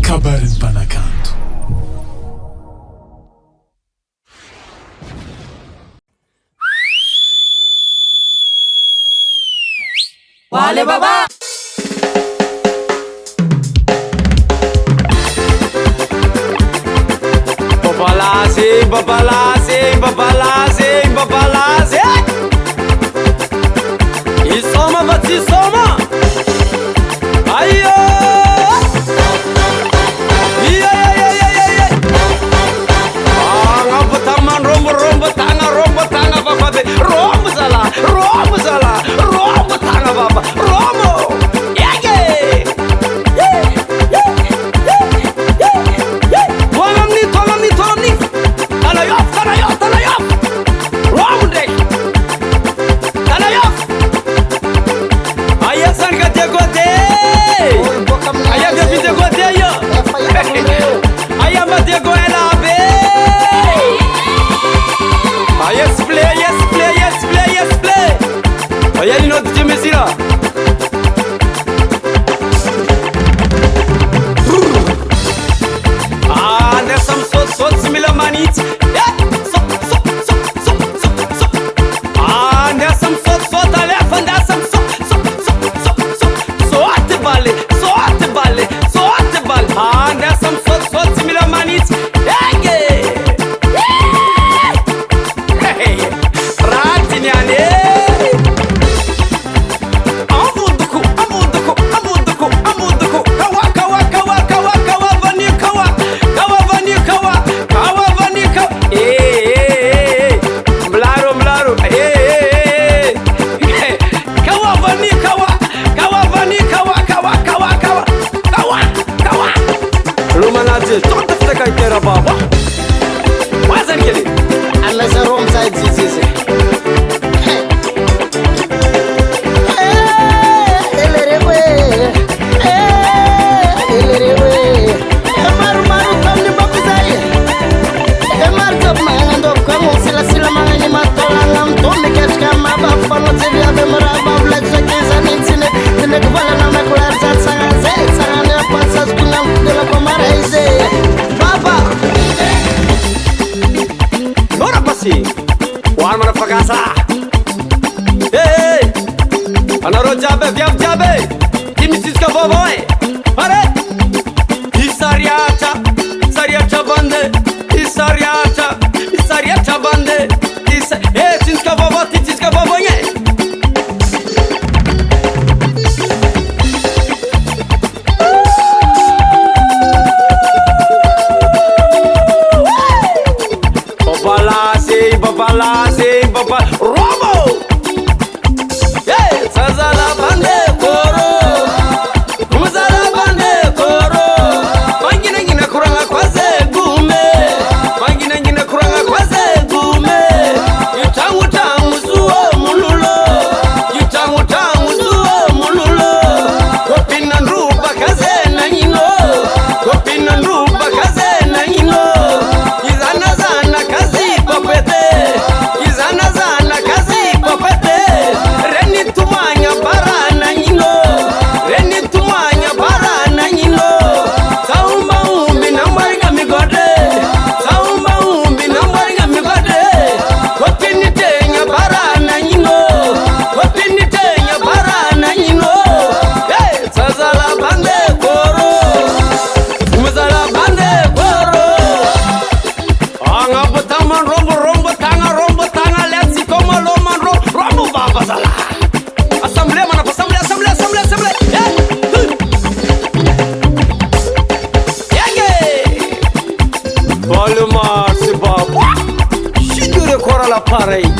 kabarin'ny mpanakanto. Wale baba Babalase, babalase, babalase, babalase. Isoma bati soma. Ayo. Iya. Ngapa taman rombo tanga bababe. Rombo salah, rombo tanga baba. Rombo. Ayali no DJ Mesira. There's some so similar manits. So. There's some so telephone. There's some so at the ball. There's some so similar manits. Hey, Ratiniane. Don't take a care of Baba. What's that killing? Unless a wrong side disease. One man fagasa. Hey, anaro jabe, viam jabe. Timisiska boboy. Are. Isariacha bande. Isariacha bande. Hey, tinska bobo ye. Babalase, Robo! Hey, Sazala Bande Koro! Muzala Bande Koro! Mangina Kuranga Kwaze Gume! Mangina Kuranga Kwaze Gume! Yutangu Zuo Mululo! Yutangu Zuo Mululo! Kopina Nruba Kaze Nangino! Kopina Nruba Kaze Nangino! Izana Kazi Popete! Zana kazi popete Reni tumanya bara na nyino Saumba umbi na mwariga migode Kopini tenya bara na nyino Hey, sazala bande koro Umazala bande koro Anga butaman rombo tanga Rombo baba sala. Assemblée. Voluma si baba. Shidure kora la pareil.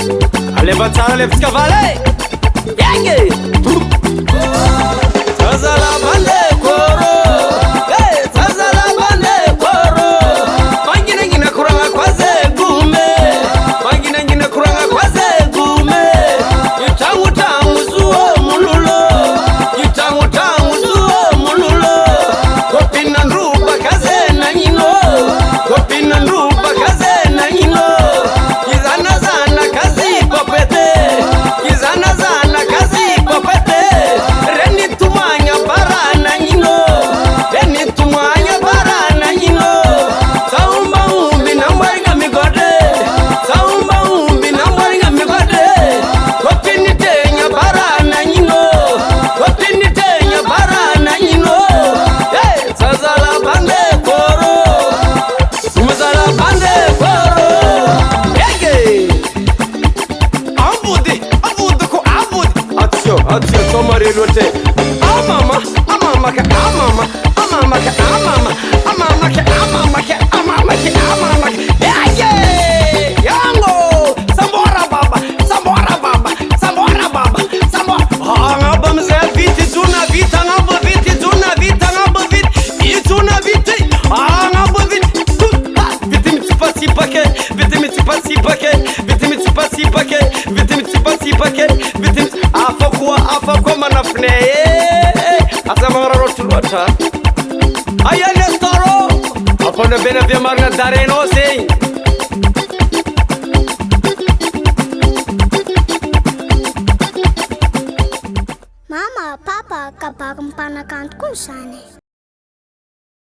Allez batare le scavale. Yenge. Sazala bande koro. Hey, sazala bande koro. Mangina kuranga kwaze gume. Mangina kuranga kwaze gume. Yutangu zuo mululo. Kopina nruba kaze na nyino. Izana kazi popete. Izana loatra. Aia Nestoro, afandrabena avia marina darenao zegny. Mama, papa, kabary mipanakanto koa zany.